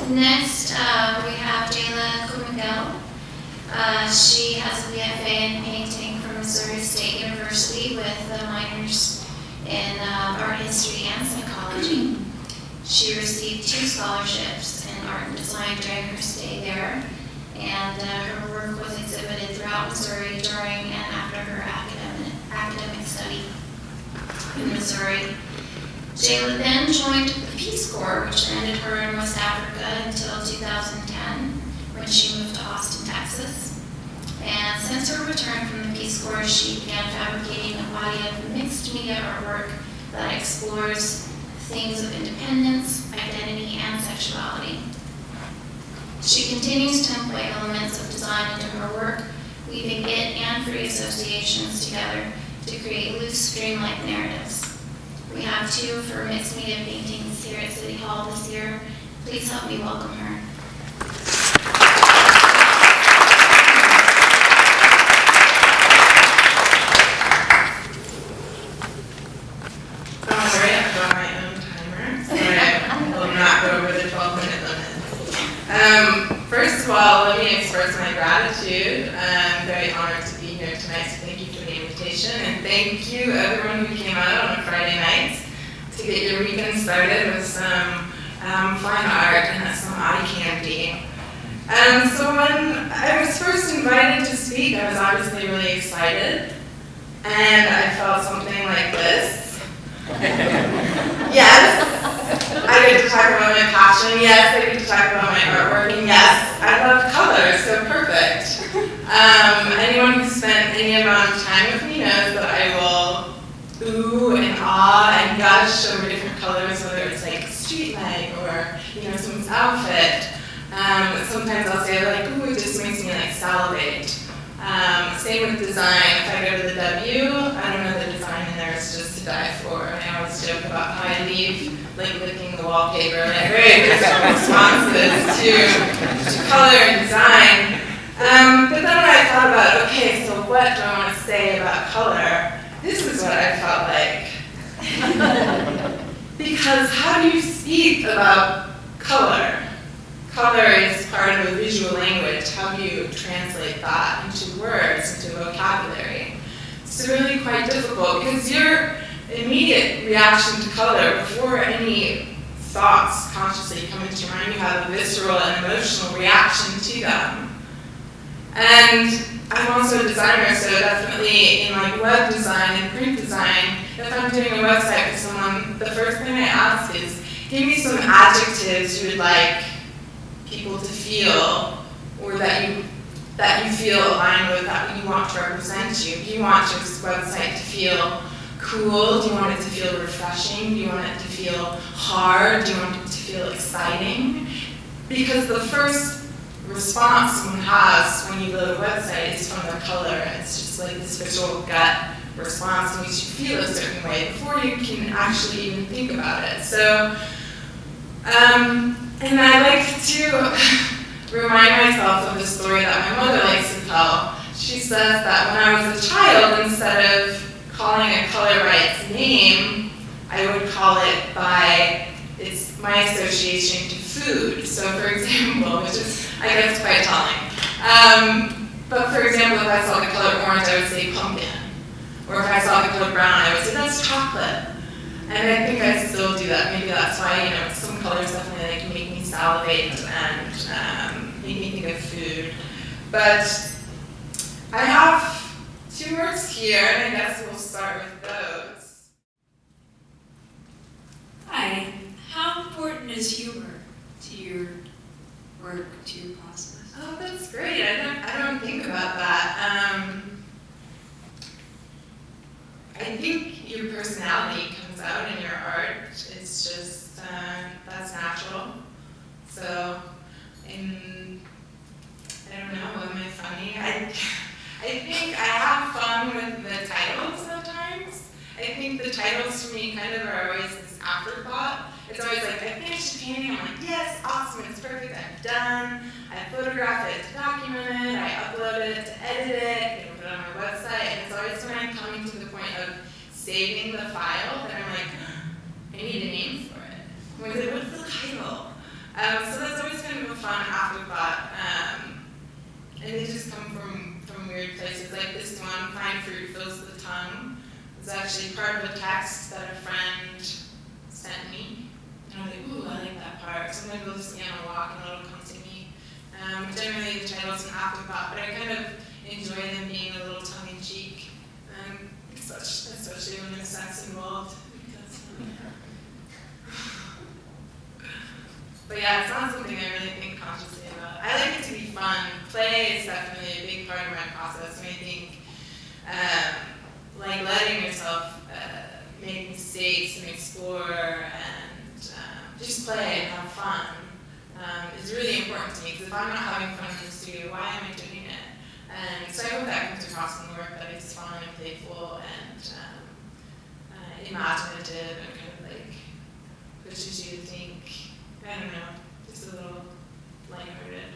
Next, we have Jaelah Kuehmichel. She has a BFA in painting from Missouri State University with minors in art history and psychology. She received 2 scholarships in art and design during her stay there, and her work was exhibited throughout Missouri during and after her academic study in Missouri. Jaelah then joined the Peace Corps, which landed her in West Africa until 2010, when she moved to Austin, Texas. And since her return from the Peace Corps, she began fabricating a body of mixed media artwork that explores themes of independence, identity, and sexuality. She continues to employ elements of design into her work, weaving it and free associations together to create loose, dreamlike narratives. We have 2 of her mixed media paintings here at City Hall this year. Please help me welcome her. Don't worry, I've got my own timer, so I will not go over the 12-minute limit. First of all, let me express my gratitude. I'm very honored to be here tonight, so thank you for the invitation, and thank you everyone who came out on a Friday night to get your weekend started with some fine art and some eye candy. So when I was first invited to speak, I was obviously really excited, and I felt something like this. Yes, I get to talk about my passion. Yes, I get to talk about my artwork. And yes, I love colors, so perfect. Anyone who's spent any amount of time with me knows that I will ooh and ah and gush over different colors, whether it's like street light or someone's outfit. Sometimes I'll say like, ooh, it just makes me like salivate. Same with design. If I go to the W, I don't know the design in there is just to die for. And I always joke about how I leave like licking the wallpaper, like very different responses to color and design. But then when I thought about, okay, so what do I want to say about color? This is what I felt like. Because how do you speak about color? Color is part of a visual language. How do you translate that into words, into vocabulary? It's really quite difficult because your immediate reaction to color, before any thoughts consciously come into your mind, you have a visceral and emotional reaction to them. And I'm also a designer, so definitely in like web design and print design, if I'm doing a website for someone, the first thing I ask is, give me some adjectives you would like people to feel, or that you feel aligned with, that you want to represent you. Do you want your website to feel cool? Do you want it to feel refreshing? Do you want it to feel hard? Do you want it to feel exciting? Because the first response someone has when you load a website is from the color. It's just like this visual gut response that makes you feel a certain way before you can actually even think about it. So, and I like to remind myself of the story that my mother likes to tell. She says that when I was a child, instead of calling a color by its name, I would call it by my association to food. So for example, which is, I guess, quite telling. But for example, if I saw the color orange, I would say pumpkin. Or if I saw the color brown, I would say that's chocolate. And I think I still do that. Maybe that's why, some colors definitely like make me salivate and make me think of food. But I have 2 words here, and I guess we'll start with those. Hi. How important is humor to your work, to your process? Oh, that's great. I don't think about that. I think your personality comes out in your art. It's just, that's natural. So, I don't know, am I funny? I think I have fun with the titles sometimes. I think the titles for me kind of are always this afterthought. It's always like, I finished the painting, I'm like, yes, awesome, it's perfect, I'm done. I photograph it to document it, I upload it to edit it, put it on my website, and it's always when I'm coming to the point of saving the file that I'm like, I need a name for it. What's the title? So that's always fun afterthought, and they just come from weird places. Like this one, "Fine fruit fills the tongue." It's actually part of a text that a friend sent me. And I was like, ooh, I like that part. Sometimes we'll just be on a walk and it'll come to me. Generally the title's an afterthought, but I kind of enjoy them being a little tongue-in-cheek, especially when there's sex involved. But yeah, it's not something I really think consciously about. I like it to be fun. Play is definitely a big part of my process, and I think like letting yourself make mistakes and explore and just play and have fun is really important to me, because if I'm not having fun in the studio, why am I doing it? And so I hope that comes across in the work, that it's fun and playful and imaginative and kind of like pushes you to think, I don't know, just a little lighthearted.